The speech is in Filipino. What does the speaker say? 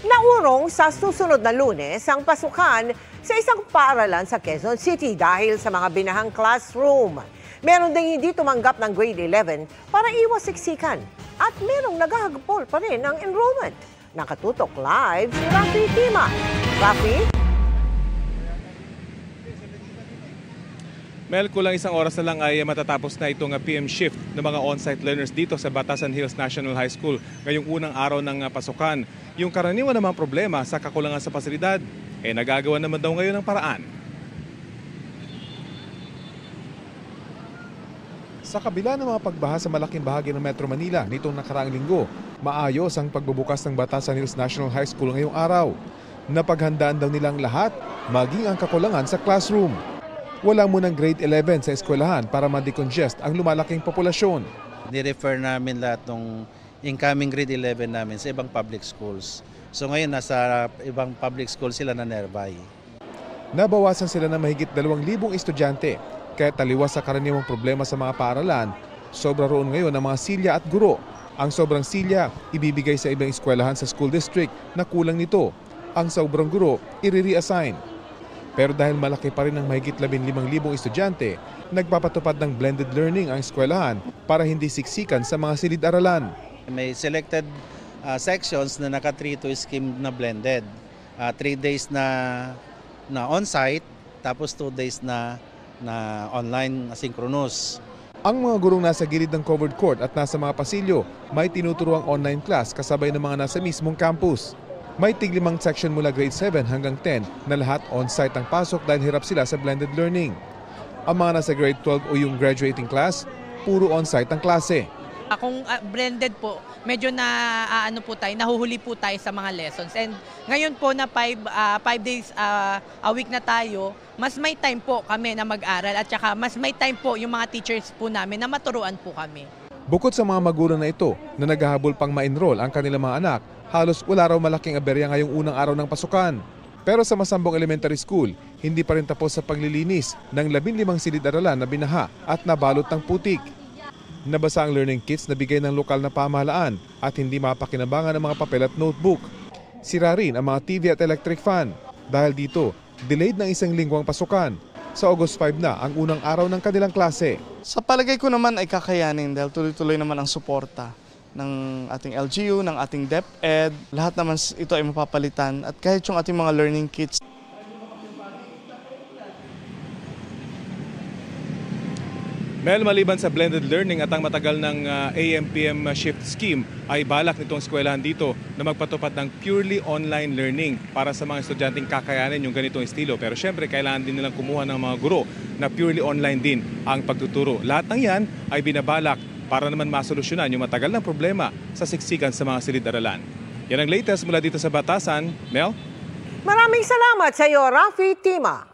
Naurong sa susunod na Lunes ang pasukan sa isang paaralan sa Quezon City dahil sa mga binahang classroom. Meron ding hindi tumanggap ng grade 11 para iwas siksikan at merong naghahagpol pa rin ang enrollment. Nakatutok live si Rafi Tima. Rafi? Mel, kulang isang oras na lang ay matatapos na itong PM shift ng mga on-site learners dito sa Batasan Hills National High School ngayong unang araw ng pasukan. Yung karaniwan namang problema sa kakulangan sa pasilidad, nagagawa naman daw ngayon ng paraan. Sa kabila ng mga pagbaha sa malaking bahagi ng Metro Manila nitong nakaraang linggo, maayos ang pagbubukas ng Batasan Hills National High School ngayong araw. Napaghandaan daw nilang lahat, maging ang kakulangan sa classroom. Wala munang grade 11 sa eskwelahan para ma-decongest ang lumalaking populasyon. Ni-refer namin lahat ng incoming grade 11 namin sa ibang public schools. So ngayon nasa ibang public schools sila na nearby. Nabawasan sila ng mahigit 2,000 estudyante. Kaya taliwas sa karaniwang problema sa mga paaralan, sobra roon ngayon ang mga silya at guro. Ang sobrang silya, ibibigay sa ibang eskwelahan sa school district na kulang nito. Ang sobrang guro, i-reassign. Pero dahil malaki pa rin ang mahigit 15,000 estudyante, nagpapatupad ng blended learning ang eskwelahan para hindi siksikan sa mga silid-aralan. May selected sections na naka-3 to scheme na blended. 3 days na on-site, tapos 2 days na online asynchronous. Ang mga gurong nasa gilid ng covered court at nasa mga pasilyo, may tinuturuang online class kasabay ng mga nasa mismong campus. May tig-5 section mula grade 7 hanggang 10 na lahat on-site ang pasok dahil hirap sila sa blended learning. Ang mga nasa grade 12 o yung graduating class, puro on-site ang klase. Kung blended po, medyo nahuhuli po tayo sa mga lessons. And ngayon po na 5 days a week na tayo, mas may time po kami na mag-aral at saka mas may time po yung mga teachers po namin na maturuan po kami. Bukod sa mga magulang na ito na naghahabol pang ma-enroll ang kanilang mga anak, halos wala raw malaking aberya ngayong unang araw ng pasukan. Pero sa Masambong Elementary School, hindi pa rin tapos sa paglilinis ng 15 silid-aralan na binaha at nabalot ng putik. Nabasa ang learning kits na bigay ng lokal na pamahalaan at hindi mapakinabangan ang mga papel at notebook. Sira rin ang mga TV at electric fan. Dahil dito, delayed ng 1 linggo ang pasukan. Sa August 5 na ang unang araw ng kanilang klase. Sa palagay ko naman ay kakayanin dahil tuloy-tuloy naman ang suporta ng ating LGU, ng ating DepEd. Lahat naman ito ay mapapalitan at kahit yung ating mga learning kits. Mel, maliban sa blended learning at ang matagal ng AM-PM shift scheme, ay balak nitong eskwelahan dito na magpatupad ng purely online learning para sa mga estudyanteng kakayanin yung ganitong estilo. Pero syempre, kailangan din nilang kumuha ng mga guro na purely online din ang pagtuturo. Lahat ng yan ay binabalak para naman masolusyonan yung matagal na problema sa siksikan sa mga silid-aralan. Yan ang latest mula dito sa Batasan. Mel? Maraming salamat sa iyo, Rafi Tima.